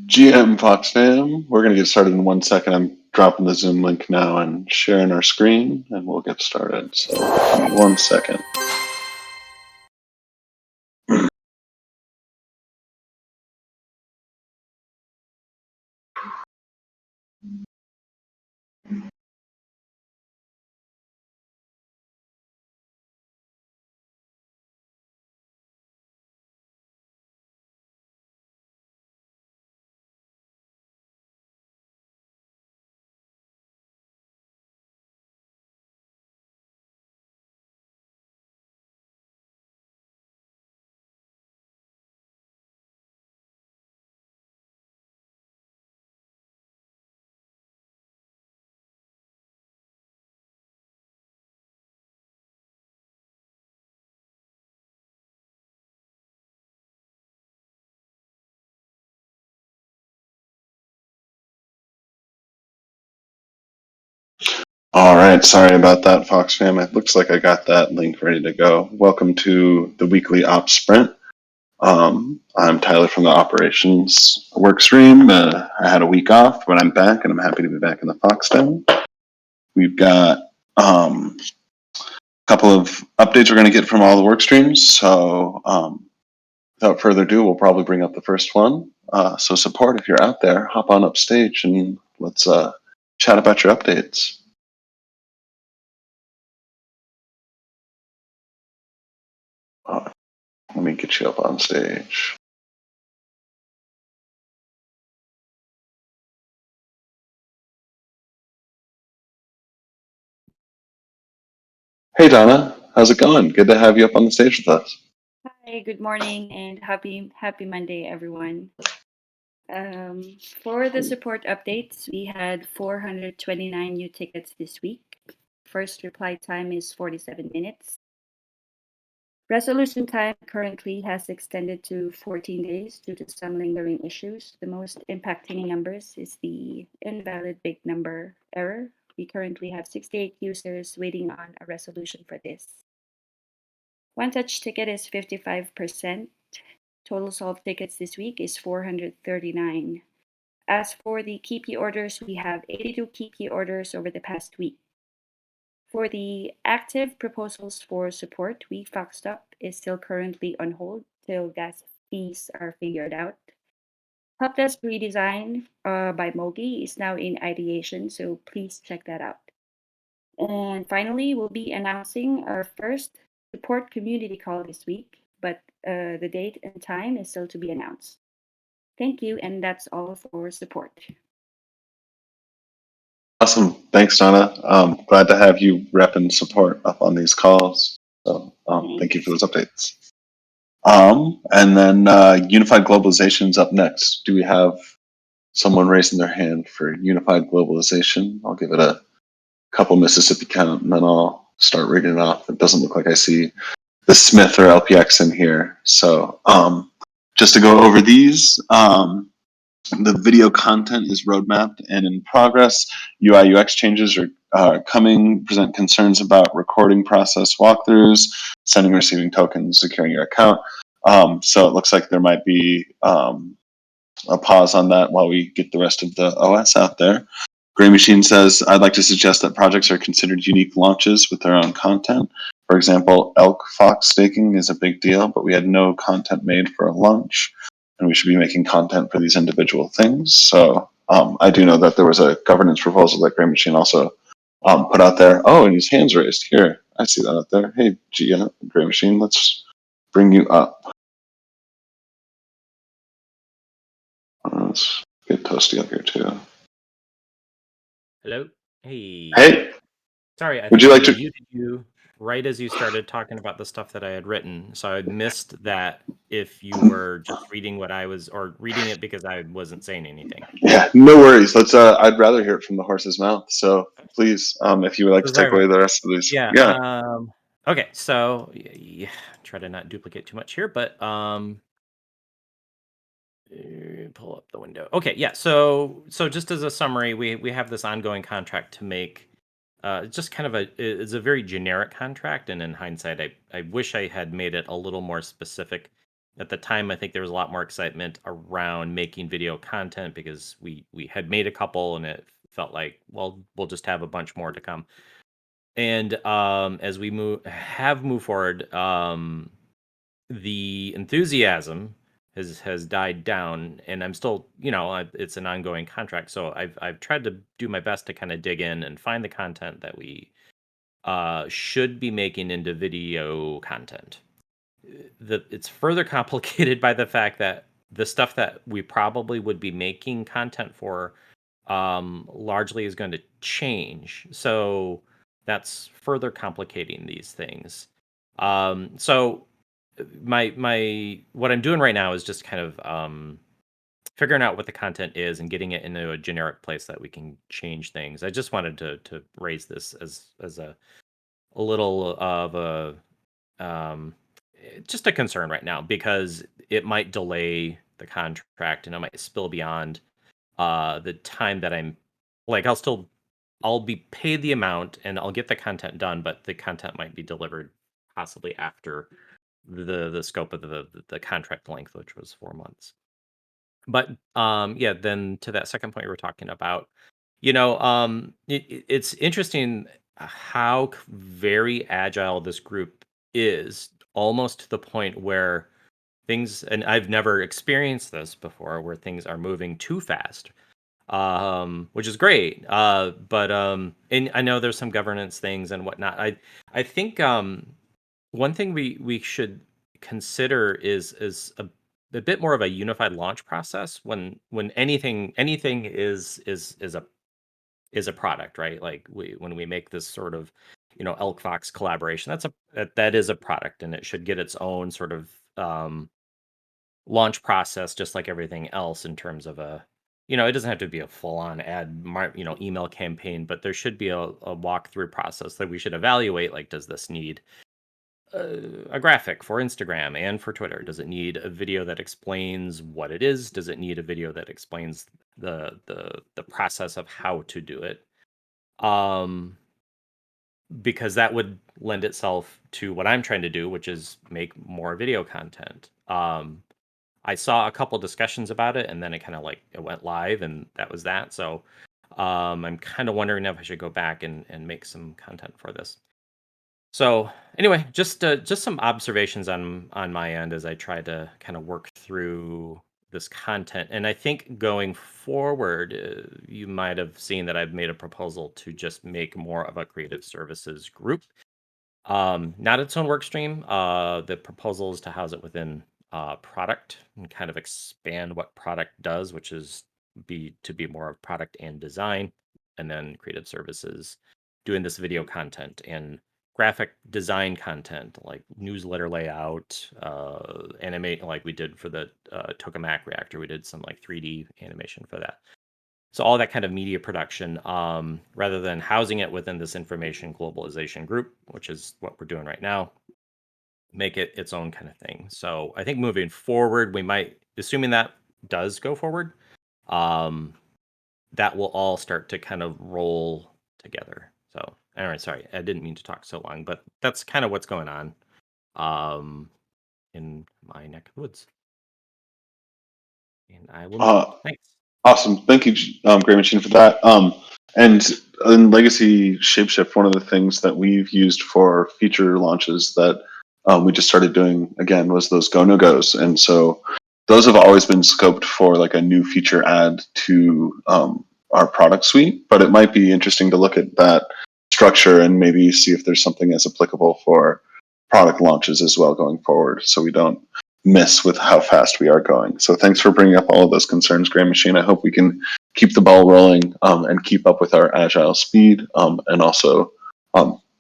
GM Fox fam, we're going to get started in 1 second. I'm dropping the Zoom link now and sharing our screen, and we'll get started. So, give me 1 second. All right, sorry about that, Fox fam. It looks like I got that link ready to go. Welcome to the weekly Ops Sprint. I'm Tyler from the operations work stream. I had a week off, but I'm back, and I'm happy to be back in the Fox fam. We've got a couple of updates we're going to get from all the work streams. So without further ado, we'll probably bring up the first one. So support, if you're out there, hop on up stage and let's chat about your updates. Let me get you up on stage. Hey Donna, how's it going? Good to have you up on the stage with us. Hi, good morning and happy Monday, everyone. For the support updates, we had 429 new tickets this week. First reply time is 47 minutes. Resolution time currently has extended to 14 days due to some lingering issues. The most impacting numbers is the invalid big number error. We currently have 68 users waiting on a resolution for this. One touch ticket is 55%. Total solved tickets this week is 439. As for the key orders, we have 82 key orders over the past week. For the active proposals for support, we Foxed Up is still currently on hold till gas fees are figured out. Help Desk redesign by Mogi is now in ideation, so please check that out. And finally, we'll be announcing our first support community call this week, but the date and time is still to be announced. Thank you, and that's all for support. Awesome. Thanks, Donna. Glad to have you rep and support up on these calls. So thank you for those updates. And then Unified Globalization is up next. Do we have someone raising their hand for Unified Globalization? I'll give it a couple Mississippi count and then I'll start reading it off. It doesn't look like I see the Smith or LPX in here. So just to go over these, the video content is roadmapped and in progress. UI UX changes are coming. Present concerns about recording process walkthroughs, sending and receiving tokens, securing your account. So it looks like there might be a pause on that while we get the rest of the OS out there. Gray Machine says, I'd like to suggest that projects are considered unique launches with their own content. For example, elk fox staking is a big deal, but we had no content made for a launch, and we should be making content for these individual things. So I do know that there was a governance proposal that Gray Machine also put out there. Oh, and his hand's raised. Here, I see that out there. Hey, Gia, Gray Machine, let's bring you up. Let's get Toasty up here too. Hello. Hey. Hey. Sorry, I Would think you I like to? muted you right as you started talking about the stuff that I had written. So I missed that if you were just reading what I was, or reading it because I wasn't saying anything. Yeah, no worries. Let's. I'd rather hear it from the horse's mouth. So please, if you would like to take away the rest of these. Yeah. Okay. So try to not duplicate too much here, but pull up the window. Okay. Yeah. So just as a summary, we have this ongoing contract to make. Just kind of it's a very generic contract, and in hindsight, I wish I had made it a little more specific. At the time, I think there was a lot more excitement around making video content because we had made a couple, and it felt like, well, we'll just have a bunch more to come. And as we move forward, the enthusiasm has died down, and I'm still, it's an ongoing contract, so I've tried to do my best to kind of dig in and find the content that we should be making into video content. It's further complicated by the fact that the stuff that we probably would be making content for largely is going to change. So that's further complicating these things. So my what I'm doing right now is just kind of figuring out what the content is and getting it into a generic place that we can change things. I just wanted to raise this as a little of a just a concern right now because it might delay the contract and it might spill beyond the time that I'm like I'll be paid the amount and I'll get the content done, but the content might be delivered possibly after the scope of the contract length, which was 4 months. But yeah, then to that second point you were talking about, it's interesting how very agile this group is, almost to the point where things, and I've never experienced this before, where things are moving too fast, which is great. But and I know there's some governance things and whatnot. I think one thing we should consider is a bit more of a unified launch process when anything is a product, right? Like when we make this sort of elk fox collaboration, that is a product, and it should get its own sort of launch process, just like everything else, in terms of it doesn't have to be a full-on email campaign, but there should be a walkthrough process that we should evaluate. Like, does this need a graphic for Instagram and for Twitter? Does it need a video that explains what it is? Does it need a video that explains the process of how to do it? Because that would lend itself to what I'm trying to do, which is make more video content. I saw a couple discussions about it, and then it kind of it went live, and that was that. So I'm kind of wondering if I should go back and make some content for this. So anyway, just some observations on my end as I try to kind of work through this content. And I think going forward, you might have seen that I've made a proposal to just make more of a creative services group. Not its own work stream. The proposal is to house it within product and kind of expand what product does, which is to be more of product and design, and then creative services doing this video content and graphic design content like newsletter layout, animate like we did for the tokamak reactor. We did some like 3D animation for that. So all that kind of media production, rather than housing it within this information globalization group, which is what we're doing right now, make it its own kind of thing. So I think moving forward, we might, assuming that does go forward, that will all start to kind of roll together. So, all right, sorry, I didn't mean to talk so long, but that's kind of what's going on in my neck of the woods. And I will. Thanks. Awesome. Thank you, Gray Machine, for that. And in Legacy ShapeShift, one of the things that we've used for feature launches that we just started doing again was those go no goes. And so those have always been scoped for like a new feature add to our product suite. But it might be interesting to look at that structure and maybe see if there's something as applicable for product launches as well going forward, so we don't miss with how fast we are going. So thanks for bringing up all of those concerns, Gray Machine. I hope we can keep the ball rolling and keep up with our agile speed and also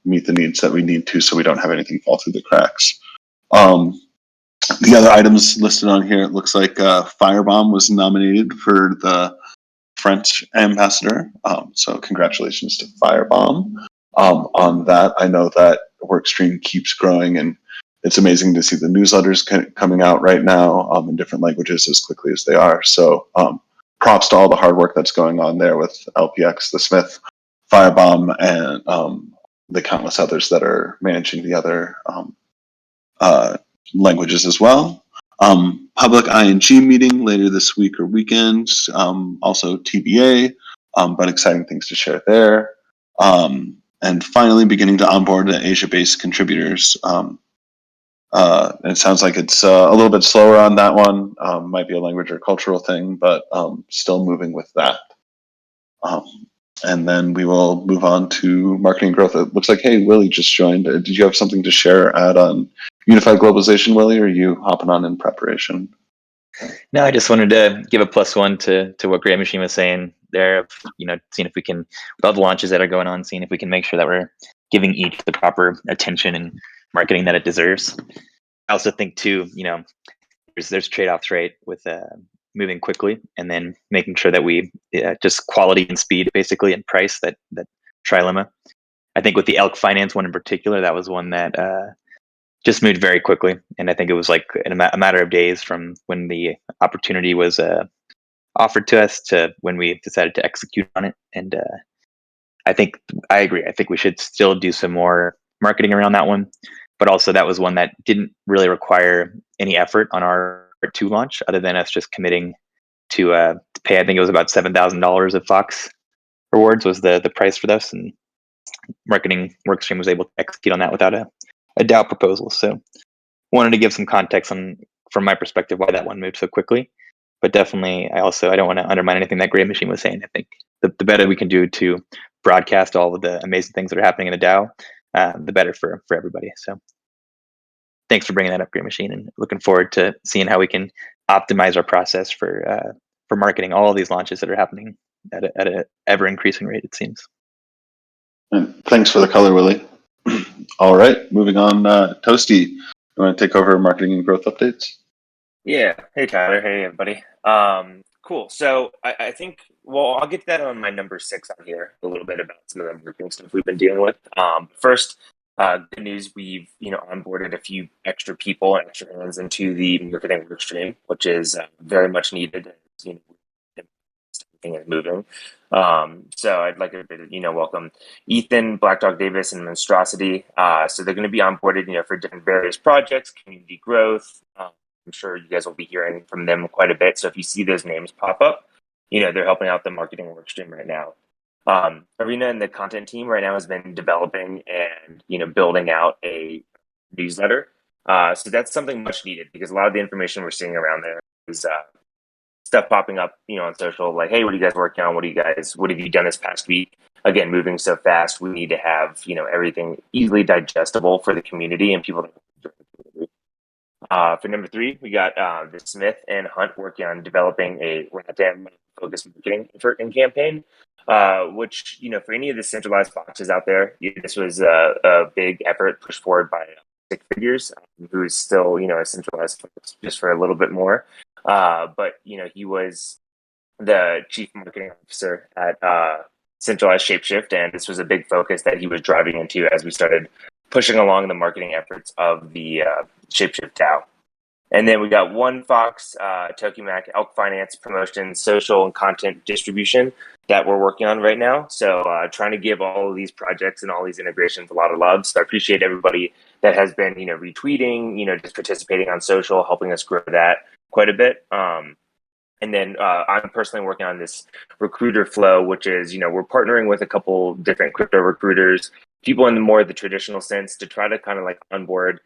meet the needs that we need to, so we don't have anything fall through the cracks. The other items listed on here, it looks like Firebomb was nominated for the French ambassador. So congratulations to Firebomb on that. I know that workstream keeps growing, and it's amazing to see the newsletters coming out right now in different languages as quickly as they are. So props to all the hard work that's going on there with LPX, the Smith, Firebomb, and the countless others that are managing the other languages as well. Public ING meeting later this week or weekend, also TBA, but exciting things to share there. And finally, beginning to onboard the Asia-based contributors. It sounds like it's a little bit slower on that one. Might be a language or cultural thing, but still moving with that. And then we will move on to marketing growth. It looks like, hey, Willie just joined. Did you have something to share, add on Unified Globalization, Willie, or are you hopping on in preparation? No, I just wanted to give a +1 to what Gray Machine was saying there. Of, seeing if we can, with all the launches that are going on, seeing if we can make sure that we're giving each the proper attention and marketing that it deserves. I also think too, there's trade-offs, right, with moving quickly and then making sure that we just quality and speed, basically, and price, that trilemma. I think with the Elk Finance one in particular, that was one that just moved very quickly, and I think it was like in a matter of days from when the opportunity was offered to us to when we decided to execute on it. And I think I agree. I think we should still do some more marketing around that one, but also that was one that didn't really require any effort on our to launch, other than us just committing to pay. I think it was about $7,000 of Fox rewards was the price for this, and marketing workstream was able to execute on that without a DAO proposal. So wanted to give some context on, from my perspective, why that one moved so quickly. But definitely, I don't want to undermine anything that Gray Machine was saying. I think the better we can do to broadcast all of the amazing things that are happening in the DAO, the better for everybody. So thanks for bringing that up, Gray Machine, and looking forward to seeing how we can optimize our process for marketing all of these launches that are happening at an ever increasing rate, it seems. And thanks for the color, Willie. All right, moving on. Toasty, you want to take over marketing and growth updates? Yeah. Hey, Tyler. Hey, everybody. Cool. So I think, well, I'll get to that on my number 6 on here, a little bit about some of the marketing stuff we've been dealing with. First, good news, we've, onboarded a few extra people and extra hands into the marketing work stream, which is very much needed. Everything is moving. So I'd like to, welcome Ethan, Black Dog Davis, and Monstrosity. So they're going to be onboarded, for different various projects, community growth. I'm sure you guys will be hearing from them quite a bit. So if you see those names pop up, they're helping out the marketing work stream right now. Arena and the content team right now has been developing and building out a newsletter. So that's something much needed because a lot of the information we're seeing around there is stuff popping up, on social, like, hey, what are you guys working on? What have you done this past week? Again, moving so fast, we need to have, everything easily digestible for the community and people that join the community. For number 3, we got the Smith and Hunt working on developing a random focused marketing effort and campaign, which, for any of the centralized boxes out there, this was a big effort pushed forward by Six Figures, who's still, a centralized focus just for a little bit more. But, he was the chief marketing officer at centralized ShapeShift, and this was a big focus that he was driving into as we started pushing along the marketing efforts of the ShapeShiftDAO. And then we got One Fox, Tokimac, Elk Finance, promotion, social, and content distribution that we're working on right now. So trying to give all of these projects and all these integrations a lot of love. So I appreciate everybody that has been, retweeting, just participating on social, helping us grow that quite a bit. And then I'm personally working on this recruiter flow, which is, we're partnering with a couple different crypto recruiters, people in the traditional sense, to try to kind of like onboard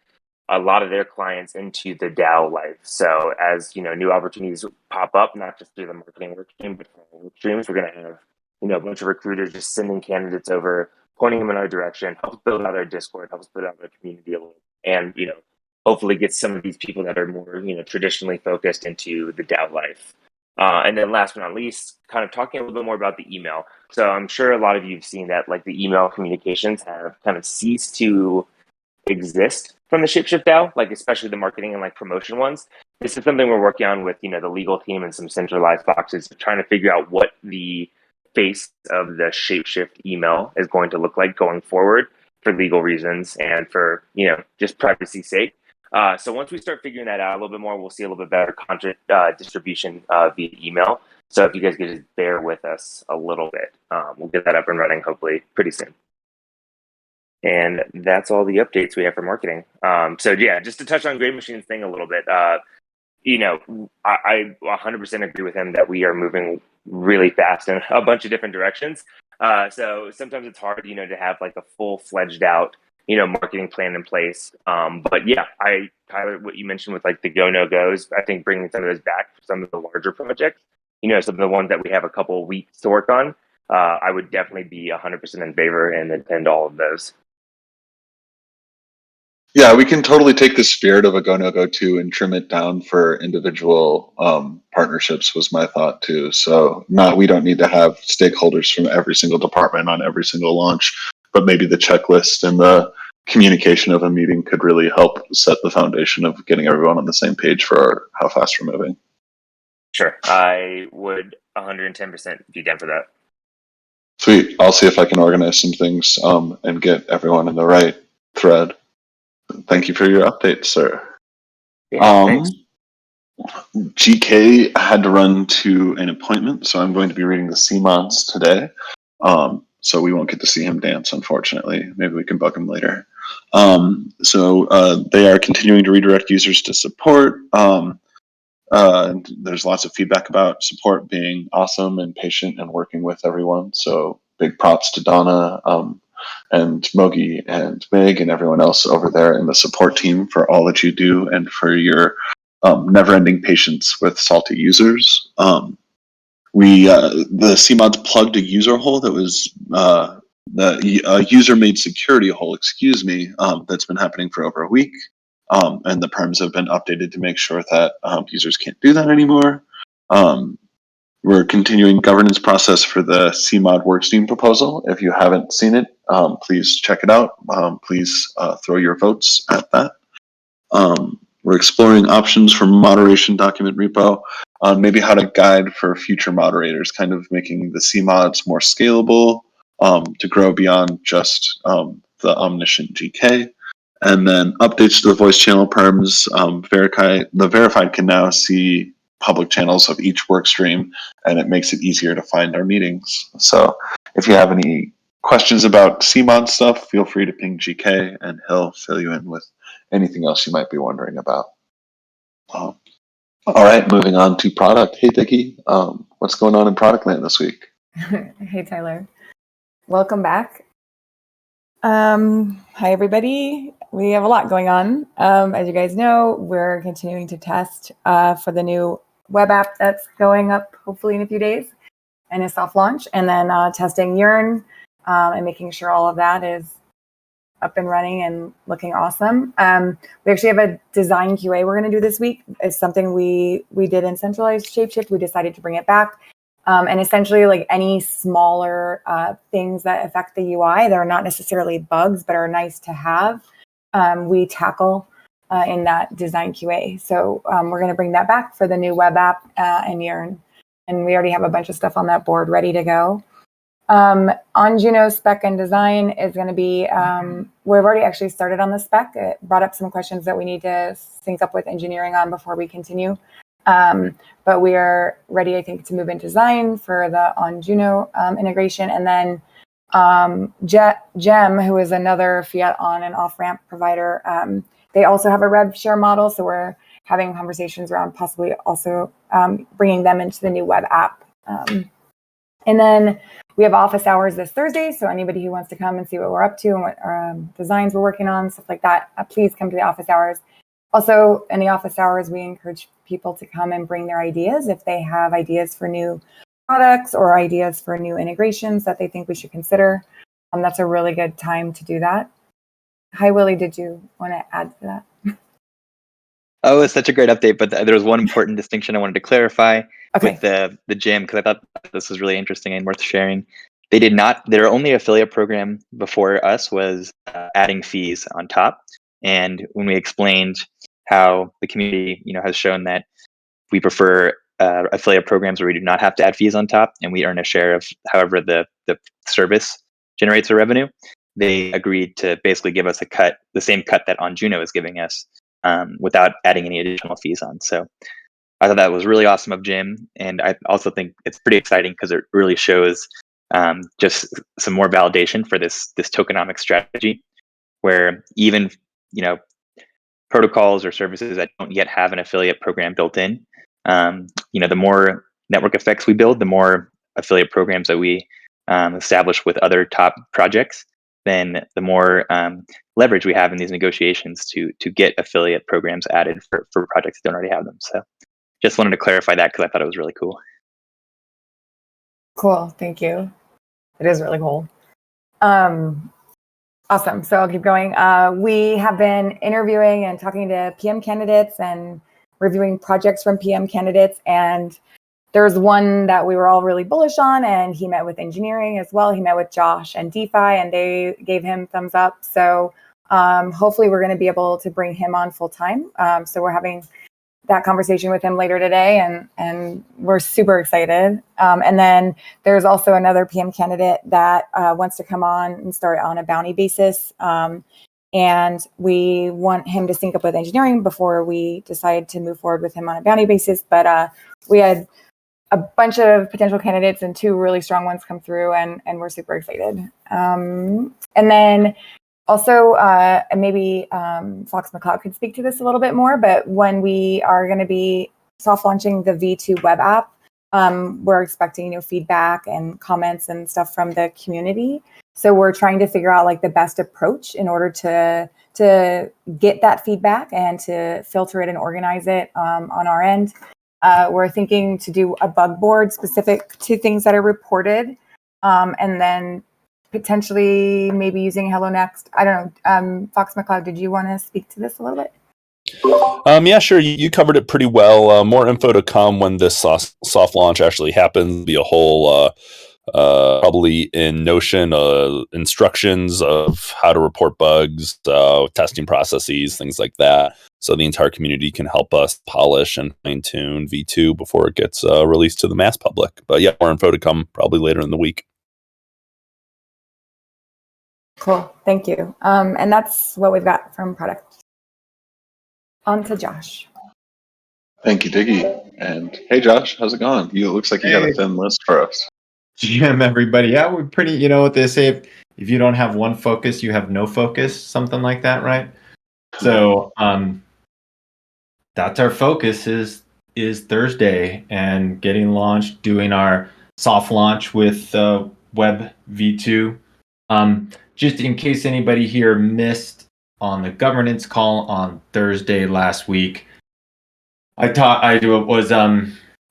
a lot of their clients into the DAO life. So as new opportunities pop up, not just through the marketing work stream, but for work streams, we're going to have a bunch of recruiters just sending candidates over, pointing them in our direction, help build out our Discord, help us build out our community a little, and hopefully get some of these people that are more traditionally focused into the DAO life. And then last but not least, kind of talking a little bit more about the email. So I'm sure a lot of you have seen that like the email communications have kind of ceased to exist from the ShapeShiftDAO, like especially the marketing and like promotion ones. This is something we're working on with the legal team and some centralized boxes, trying to figure out what the face of the ShapeShift email is going to look like going forward for legal reasons and for just privacy sake. So once we start figuring that out a little bit more, we'll see a little bit better content distribution via email. So if you guys could just bear with us a little bit, we'll get that up and running hopefully pretty soon. And that's all the updates we have for marketing. So yeah, just to touch on Great Machines thing a little bit, I 100% agree with him that we are moving really fast in a bunch of different directions. So sometimes it's hard, to have like a full-fledged out, marketing plan in place. But yeah, Tyler, what you mentioned with like the go no goes, I think bringing some of those back for some of the larger projects, some of the ones that we have a couple of weeks to work on, I would definitely be 100% in favor and attend all of those. Yeah, we can totally take the spirit of a go no go to and trim it down for individual partnerships was my thought too. So we don't need to have stakeholders from every single department on every single launch, but maybe the checklist and the communication of a meeting could really help set the foundation of getting everyone on the same page for how fast we're moving. Sure, I would 110% be down for that. Sweet. I'll see if I can organize some things and get everyone in the right thread. Thank you for your update, sir. Yeah, thanks. GK had to run to an appointment, so I'm going to be reading the CMODs today. So we won't get to see him dance, unfortunately. Maybe we can bug him later. So they are continuing to redirect users to support. And there's lots of feedback about support being awesome and patient and working with everyone. So big props to Donna and Mogi and Meg and everyone else over there in the support team for all that you do and for your never-ending patience with salty users. The CMODs plugged a user hole that was the user-made security hole, that's been happening for over a week. And the perms have been updated to make sure that users can't do that anymore. We're continuing governance process for the CMOD workstream proposal. If you haven't seen it, please check it out. Please throw your votes at that. We're exploring options for moderation document repo, maybe how to guide for future moderators, kind of making the CMODs more scalable to grow beyond just the omniscient GK. And then updates to the voice channel perms. The verified can now see public channels of each work stream, and it makes it easier to find our meetings. So if you have any questions about CMOD stuff, feel free to ping GK, and he'll fill you in with anything else you might be wondering about. All right, moving on to product. Hey, Dickie, what's going on in product land this week? Hey, Tyler. Welcome back. Hi, everybody. We have a lot going on. As you guys know, we're continuing to test for the new web app that's going up hopefully in a few days and a soft launch, and then testing Yearn and making sure all of that is up and running and looking awesome. We actually have a design QA we're going to do this week. It's something we did in centralized ShapeShift. We decided to bring it back. And essentially, like any smaller things that affect the UI, they're not necessarily bugs, but are nice to have, we tackle in that design QA. So we're going to bring that back for the new web app and Yearn. And we already have a bunch of stuff on that board ready to go. On Juno spec and design is going to be, we've already actually started on the spec. It brought up some questions that we need to sync up with engineering on before we continue. But we are ready, I think, to move into design for the on Juno integration. And then Gem, who is another fiat on and off ramp provider, they also have a rev share model. So we're having conversations around possibly also bringing them into the new web app. And then we have office hours this Thursday. So anybody who wants to come and see what we're up to and what designs we're working on, stuff like that, please come to the office hours. Also, in the office hours, we encourage people to come and bring their ideas if they have ideas for new products or ideas for new integrations that they think we should consider. That's a really good time to do that. Hi, Willie, did you want to add to that? Oh, it's such a great update, but there was one important distinction I wanted to clarify with the gym, because I thought this was really interesting and worth sharing. They did not, their only affiliate program before us was adding fees on top. And when we explained how the community, has shown that we prefer affiliate programs where we do not have to add fees on top, and we earn a share of however the service generates the revenue, they agreed to basically give us a cut, the same cut that On Juno is giving us, without adding any additional fees on. So I thought that was really awesome of Jim, and I also think it's pretty exciting because it really shows just some more validation for this tokenomics strategy, where even protocols or services that don't yet have an affiliate program built in, the more network effects we build, the more affiliate programs that we establish with other top projects, then the more leverage we have in these negotiations to get affiliate programs added for projects that don't already have them. So just wanted to clarify that because I thought it was really cool. Cool, thank you. It is really cool. Awesome. So I'll keep going. We have been interviewing and talking to PM candidates and reviewing projects from PM candidates. And there's one that we were all really bullish on, and he met with engineering as well. He met with Josh and DeFi, and they gave him thumbs up. So hopefully we're going to be able to bring him on full time. So we're having that conversation with him later today, and we're super excited. And then there's also another PM candidate that wants to come on and start on a bounty basis. And we want him to sync up with engineering before we decide to move forward with him on a bounty basis. But we had a bunch of potential candidates and 2 really strong ones come through, and we're super excited. And then also, maybe Fox McCloud could speak to this a little bit more, but when we are going to be soft launching the V2 web app, we're expecting feedback and comments and stuff from the community. So we're trying to figure out like the best approach in order to get that feedback and to filter it and organize it on our end. We're thinking to do a bug board specific to things that are reported, and then potentially maybe using Hello Next. I don't know. Fox McCloud, did you want to speak to this a little bit? Yeah, sure. You covered it pretty well. More info to come when this soft launch actually happens. There'll be a whole, probably in Notion, instructions of how to report bugs, testing processes, things like that. So the entire community can help us polish and fine-tune V2 before it gets released to the mass public. But yeah, more info to come probably later in the week. Cool, thank you. And that's what we've got from product. On to Josh. Thank you, Diggy. And hey, Josh, how's it going? It looks like you got a thin list for us. GM, everybody. Yeah, we're pretty, what they say, if you don't have one focus, you have no focus, something like that, right? So that's our focus is Thursday and getting launched, doing our soft launch with Web V2. Just in case anybody here missed on the governance call on Thursday last week, I was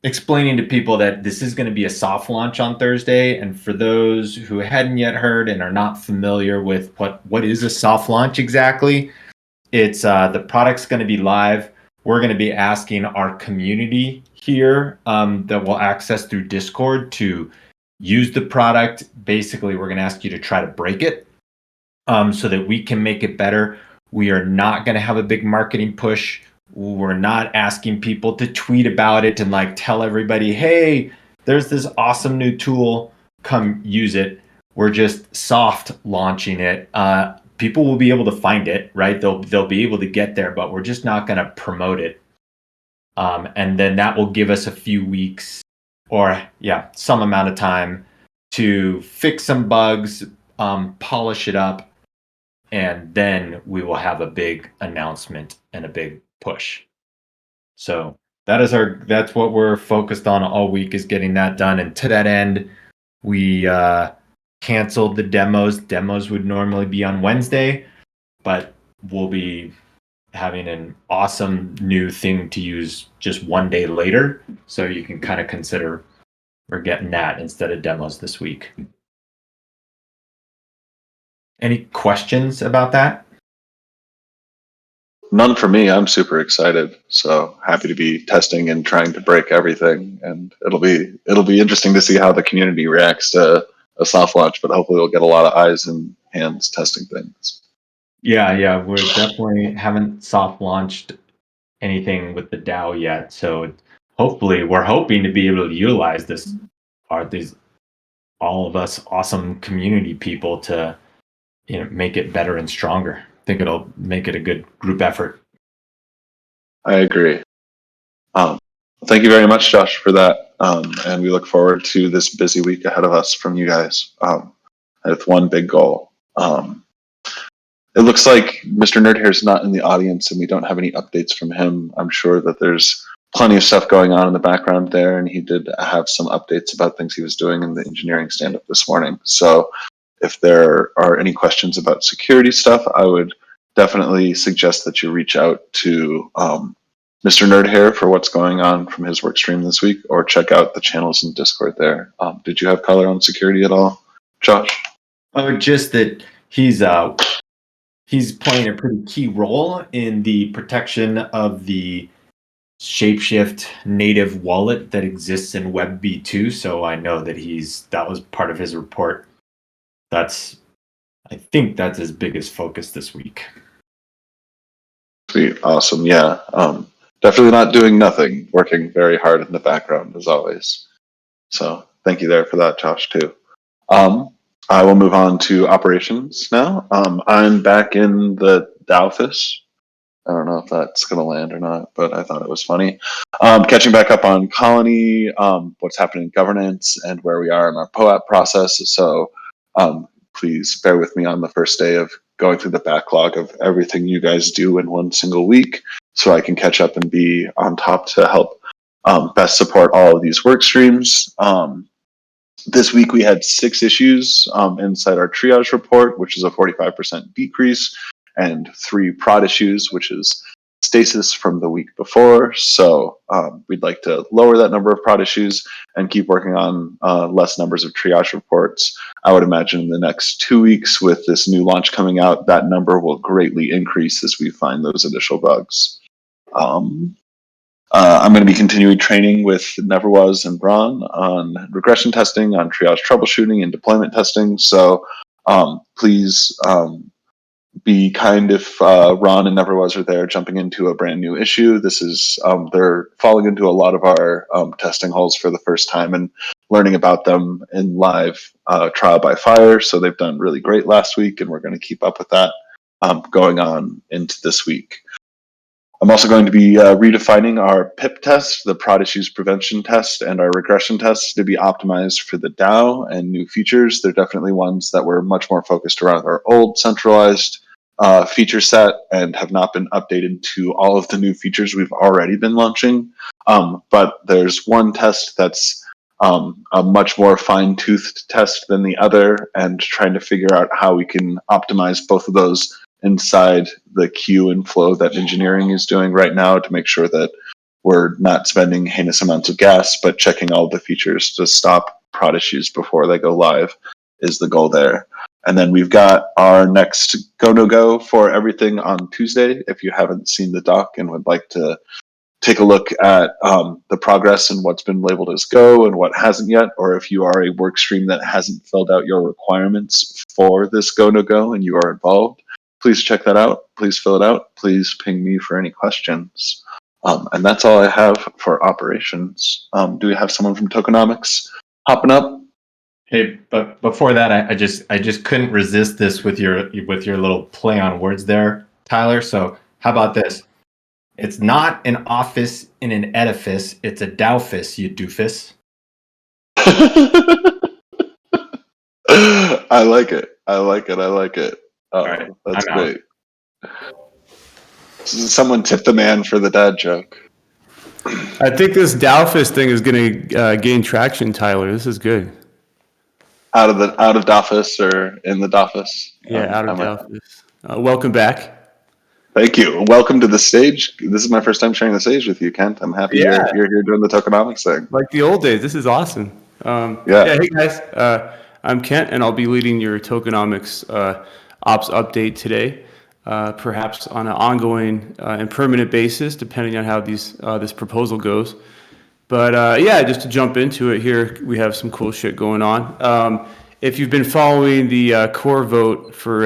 explaining to people that this is going to be a soft launch on Thursday. And for those who hadn't yet heard and are not familiar with what is a soft launch exactly, it's the product's going to be live. We're going to be asking our community here that we'll access through Discord to use the product. Basically, we're going to ask you to try to break it so that we can make it better. We are not going to have a big marketing push. We're not asking people to tweet about it and like tell everybody, hey, there's this awesome new tool, come use it. We're just soft launching it. People will be able to find it, right? They'll be able to get there, but we're just not going to promote it. And then that will give us a few weeks or some amount of time to fix some bugs, polish it up, and then we will have a big announcement and a big push. So that's what we're focused on all week, is getting that done. And to that end, we canceled the demos. Demos would normally be on Wednesday, but we'll be having an awesome new thing to use just one day later. So you can kind of consider we're getting that instead of demos this week. Any questions about that? None for me. I'm super excited. So happy to be testing and trying to break everything. And it'll be interesting to see how the community reacts to a soft launch, but hopefully we'll get a lot of eyes and hands testing things. Yeah, we definitely haven't soft launched anything with the DAO yet. So hopefully we're hoping to be able to utilize all of us awesome community people to make it better and stronger. I think it'll make it a good group effort. I agree. Thank you very much, Josh, for that. And we look forward to this busy week ahead of us from you guys with one big goal. It looks like Mr. Nerdhair is not in the audience and we don't have any updates from him. I'm sure that there's plenty of stuff going on in the background there, and he did have some updates about things he was doing in the engineering stand-up this morning. So if there are any questions about security stuff, I would definitely suggest that you reach out to Mr. Nerdhair for what's going on from his work stream this week, or check out the channels in Discord there. Did you have color on security at all, Josh? Oh, just that he's playing a pretty key role in the protection of the ShapeShift native wallet that exists in Web V2. So I know that that was part of his report. I think that's his biggest focus this week. Sweet, awesome, yeah. Definitely not doing nothing, working very hard in the background as always. So thank you there for that, Josh, too. I will move on to operations now. I'm back in the DAO office. I don't know if that's going to land or not, but I thought it was funny. Catching back up on Colony, what's happening in governance, and where we are in our POAP process. So please bear with me on the first day of going through the backlog of everything you guys do in one single week, so I can catch up and be on top to help best support all of these work streams. This week we had 6 issues inside our triage report, which is a 45% decrease, and 3 prod issues, which is stasis from the week before. So we'd like to lower that number of prod issues and keep working on less numbers of triage reports. I would imagine in the next 2 weeks, with this new launch coming out, that number will greatly increase as we find those initial bugs. I'm going to be continuing training with Neverwas and Ron on regression testing, on triage troubleshooting, and deployment testing. So please be kind if Ron and Neverwas are there jumping into a brand new issue. This is they're falling into a lot of our testing holes for the first time and learning about them in live trial by fire. So they've done really great last week, and we're going to keep up with that going on into this week. I'm also going to be redefining our PIP test, the prod issues prevention test, and our regression tests to be optimized for the DAO and new features. They're definitely ones that were much more focused around our old centralized feature set and have not been updated to all of the new features we've already been launching. But there's one test that's a much more fine-toothed test than the other, and trying to figure out how we can optimize both of those inside the queue and flow that engineering is doing right now to make sure that we're not spending heinous amounts of gas, but checking all the features to stop prod issues before they go live is the goal there. And then we've got our next go no go for everything on Tuesday. If you haven't seen the doc and would like to take a look at the progress and what's been labeled as go and what hasn't yet, or if you are a work stream that hasn't filled out your requirements for this go no go and you are involved, please check that out. Please fill it out. Please ping me for any questions. And that's all I have for operations. Do we have someone from tokenomics hopping up? Hey, but before that, I just couldn't resist this with your little play on words there, Tyler. So how about this? It's not an office in an edifice. It's a doofus, you doofus. I like it. I like it. I like it. All right, That's I'm out. great. Someone tip the man for the dad joke. I think this Doufus thing is going to gain traction, Tyler. This is good. Out of Dofus or in the Dofus. Yeah, out of Doufus. Welcome back. Thank you. Welcome to the stage. This is my first time sharing the stage with you, Kent. I'm happy you're here doing the tokenomics thing. Like the old days. This is awesome. Yeah. Hey guys, I'm Kent, and I'll be leading your tokenomics ops update today, perhaps on an ongoing and permanent basis, depending on how this proposal goes. But just to jump into it here, we have some cool shit going on. If you've been following the core vote for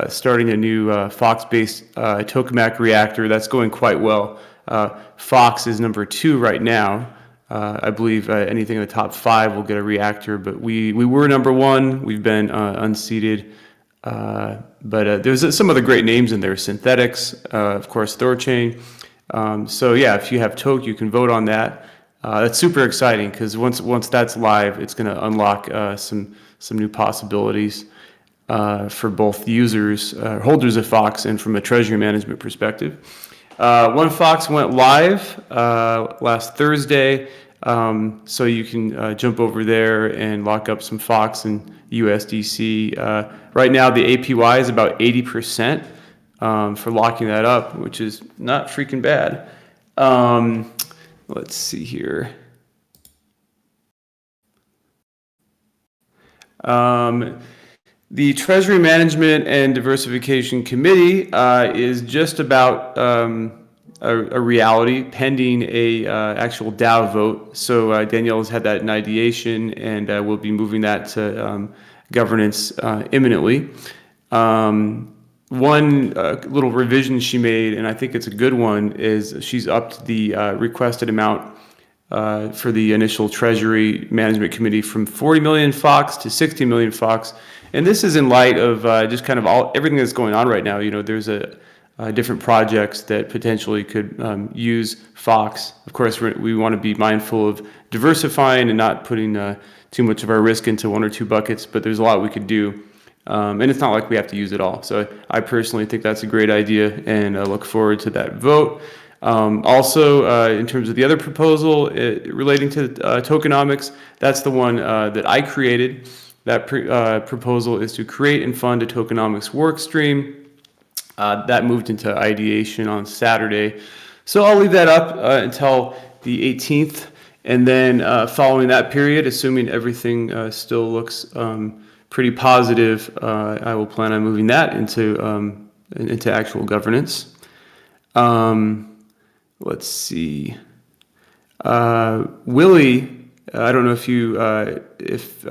starting a new Fox-based tokamak reactor, that's going quite well. Fox is number 2 right now. I believe anything in the top 5 will get a reactor, but we were number 1. We've been unseated. But there's some other great names in there. Synthetics, of course, Thorchain. If you have Toke, you can vote on that. That's super exciting because once that's live, it's going to unlock some new possibilities for both users, holders of Fox, and from a treasury management perspective. One Fox went live last Thursday, so you can jump over there and lock up some Fox and USDC. Right now, the APY is about 80% for locking that up, which is not freaking bad. Let's see here. The Treasury Management and Diversification Committee is just about a reality pending a actual DAO vote. So Danielle has had that in ideation, and we'll be moving that to governance imminently. One little revision she made, and I think it's a good one, is she's upped the requested amount for the initial Treasury Management Committee from 40 million Fox to 60 million Fox. And this is in light of just kind of everything that's going on right now. You know, there's different projects that potentially could use Fox. Of course, we want to be mindful of diversifying and not putting too much of our risk into one or two buckets, but there's a lot we could do. And it's not like we have to use it all. So I personally think that's a great idea, and I look forward to that vote. Also, in terms of the other proposal relating to tokenomics, that's the one that I created. That proposal is to create and fund a tokenomics work stream. That moved into ideation on Saturday. So I'll leave that up until the 18th. And then following that period, assuming everything still looks pretty positive, I will plan on moving that into actual governance. Let's see. Willie, I don't know if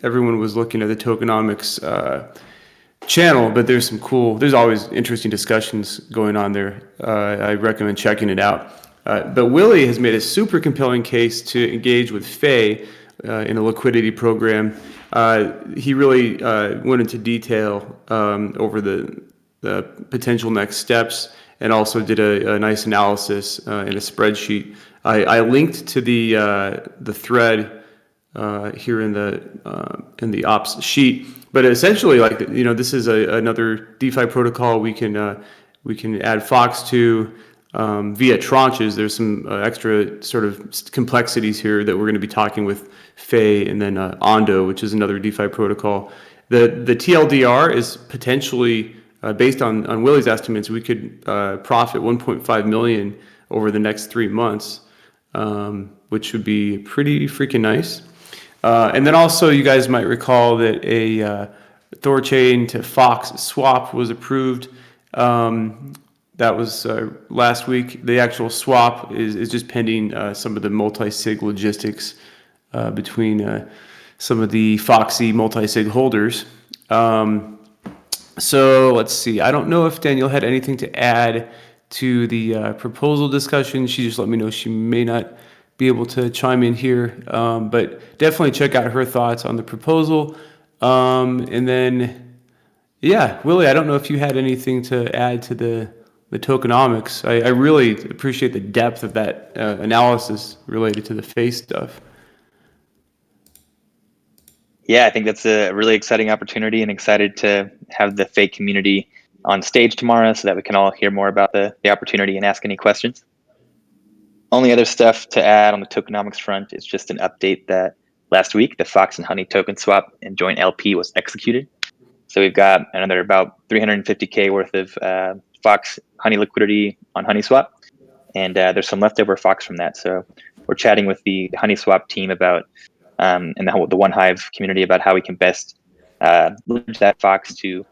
everyone was looking at the tokenomics channel, but there's always interesting discussions going on there. I recommend checking it out. But Willie has made a super compelling case to engage with Faye in a liquidity program. He really went into detail over the potential next steps, and also did a nice analysis in a spreadsheet. I linked to the thread here in the ops sheet, but essentially, this is another DeFi protocol we can add Fox to. via tranches. There's some extra sort of complexities here that we're going to be talking with Faye and then Ondo, which is another DeFi protocol. The TLDR is potentially, based on Willie's estimates, we could profit 1.5 million over the next 3 months, which would be pretty freaking nice. And then also, you guys might recall that a Thorchain to Fox swap was approved. That was last week. The actual swap is just pending some of the multi-sig logistics between some of the Foxy multi-sig holders. So let's see. I don't know if Danielle had anything to add to the proposal discussion. She just let me know she may not be able to chime in here, but definitely check out her thoughts on the proposal. And then, yeah, Willie, I don't know if you had anything to add to the tokenomics. I really appreciate the depth of that analysis related to the face stuff. Yeah, I think that's a really exciting opportunity, and excited to have the fake community on stage tomorrow so that we can all hear more about the opportunity and ask any questions. Only other stuff to add on the tokenomics front is just an update that last week the Fox and Honey token swap and joint LP was executed. So we've got another about 350K worth of Fox Honey liquidity on HoneySwap, and there's some leftover Fox from that. So we're chatting with the HoneySwap team about and the One Hive community about how we can best leverage that Fox to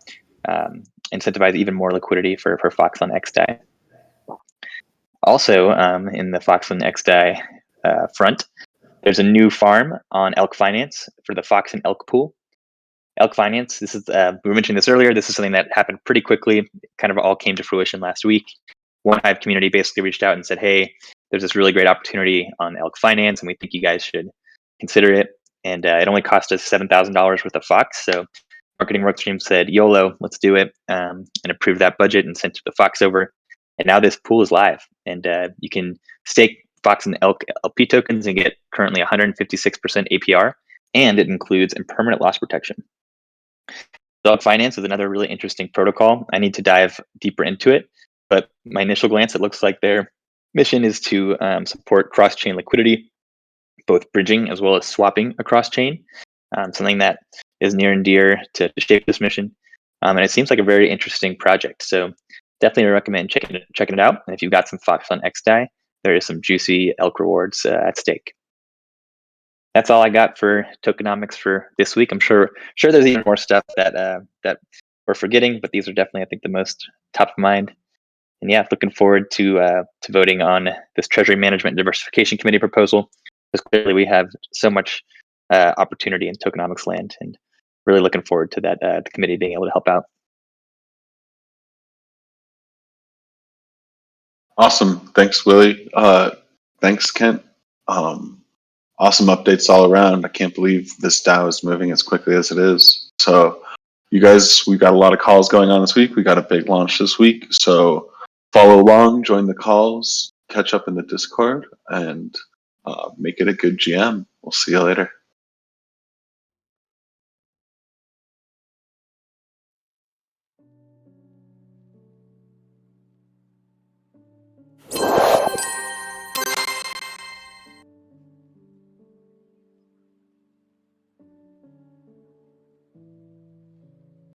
incentivize even more liquidity for Fox on XDAI. Also, in the Fox on XDAI front, there's a new farm on Elk Finance for the Fox and Elk pool. Elk Finance, this is we were mentioning this earlier. This is something that happened pretty quickly. It kind of all came to fruition last week. One Hive community basically reached out and said, "Hey, there's this really great opportunity on Elk Finance, and we think you guys should consider it." And it only cost us $7,000 worth of Fox. So marketing workstream said, "YOLO, let's do it," and approved that budget and sent the Fox over. And now this pool is live, and you can stake Fox and Elk LP tokens and get currently 156% APR, and it includes impermanent loss protection. Elk Finance is another really interesting protocol. I need to dive deeper into it, but my initial glance, it looks like their mission is to support cross-chain liquidity, both bridging as well as swapping across chain, something that is near and dear to Shape this mission. And it seems like a very interesting project. So definitely recommend checking it out. And if you've got some Fox on XDAI, there is some juicy Elk rewards at stake. That's all I got for tokenomics for this week. I'm sure there's even more stuff that we're forgetting, but these are definitely, I think, the most top of mind. And yeah, looking forward to voting on this Treasury Management and Diversification Committee proposal, because clearly we have so much opportunity in tokenomics land, and really looking forward to that the committee being able to help out. Awesome. Thanks, Willie. Thanks, Kent. Awesome updates all around. I can't believe this DAO is moving as quickly as it is. So you guys, we've got a lot of calls going on this week. We got a big launch this week. So follow along, join the calls, catch up in the Discord, and make it a good GM. We'll see you later.